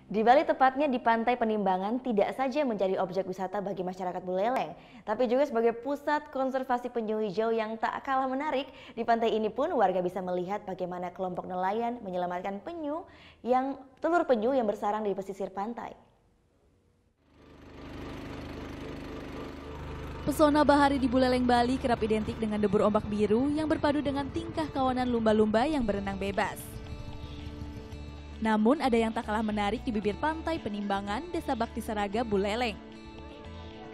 Di Bali, tepatnya di Pantai Penimbangan, tidak saja menjadi objek wisata bagi masyarakat Buleleng, tapi juga sebagai pusat konservasi penyu hijau yang tak kalah menarik. Di pantai ini pun warga bisa melihat bagaimana kelompok nelayan menyelamatkan telur penyu yang bersarang di pesisir pantai. Pesona bahari di Buleleng, Bali kerap identik dengan debur ombak biru yang berpadu dengan tingkah kawanan lumba-lumba yang berenang bebas. Namun ada yang tak kalah menarik di bibir Pantai Penimbangan, Desa Bakti Saraga, Buleleng.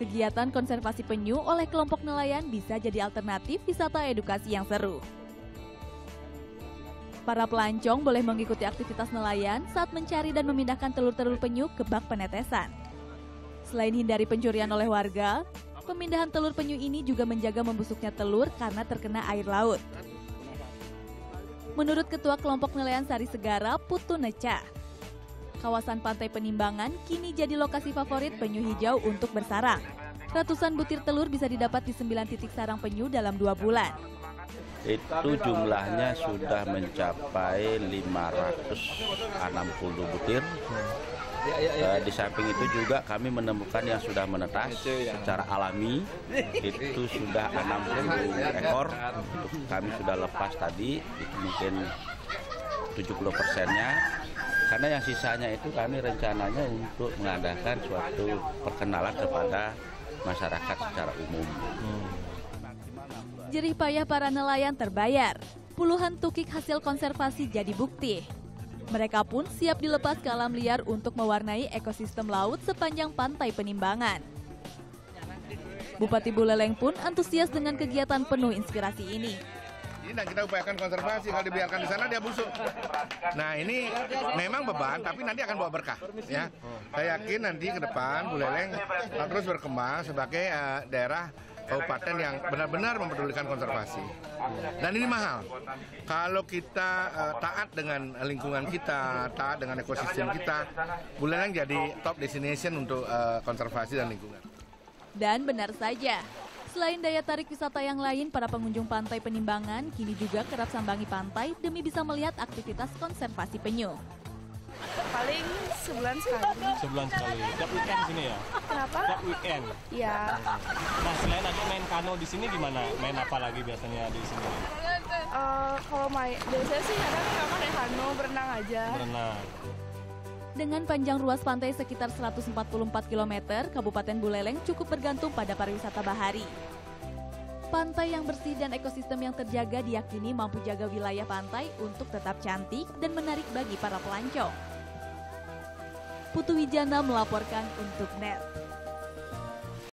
Kegiatan konservasi penyu oleh kelompok nelayan bisa jadi alternatif wisata edukasi yang seru. Para pelancong boleh mengikuti aktivitas nelayan saat mencari dan memindahkan telur-telur penyu ke bak penetesan. Selain hindari pencurian oleh warga, pemindahan telur penyu ini juga menjaga membusuknya telur karena terkena air laut. Menurut Ketua Kelompok Nelayan Sari Segara, Putu Neca, kawasan Pantai Penimbangan kini jadi lokasi favorit penyu hijau untuk bersarang. Ratusan butir telur bisa didapat di 9 titik sarang penyu dalam 2 bulan. Itu jumlahnya sudah mencapai 560 butir. Di samping itu juga kami menemukan yang sudah menetas secara alami, itu sudah 60 ekor. Kami sudah lepas tadi, itu mungkin 70%-nya. Karena yang sisanya itu kami rencananya untuk mengadakan suatu perkenalan kepada masyarakat secara umum. Jerih payah para nelayan terbayar. Puluhan tukik hasil konservasi jadi bukti. Mereka pun siap dilepas ke alam liar untuk mewarnai ekosistem laut sepanjang Pantai Penimbangan. Bupati Buleleng pun antusias dengan kegiatan penuh inspirasi ini. Ini kita upayakan konservasi, kalau dibiarkan di sana dia busuk. Nah ini memang beban, tapi nanti akan bawa berkah. Ya. Saya yakin nanti ke depan Buleleng akan terus berkembang sebagai daerah kabupaten yang benar-benar mempedulikan konservasi. Dan ini mahal. Kalau kita taat dengan lingkungan kita, taat dengan ekosistem kita, Buleleng jadi top destination untuk konservasi dan lingkungan. Dan benar saja, selain daya tarik wisata yang lain, para pengunjung Pantai Penimbangan kini juga kerap sambangi pantai demi bisa melihat aktivitas konservasi penyu. Paling sebulan sekali. Sebulan sekali. Tiap weekend di sini ya? Kenapa? Tiap weekend. Iya. Nah, selain ada main kano di sini gimana? Main apa lagi biasanya di sini? Kalau biasanya sih kadang naik kano, berenang aja. Berenang. Dengan panjang ruas pantai sekitar 144 km, Kabupaten Buleleng cukup bergantung pada pariwisata bahari. Pantai yang bersih dan ekosistem yang terjaga diyakini mampu jaga wilayah pantai untuk tetap cantik dan menarik bagi para pelancong. Putu Wijana melaporkan untuk NET.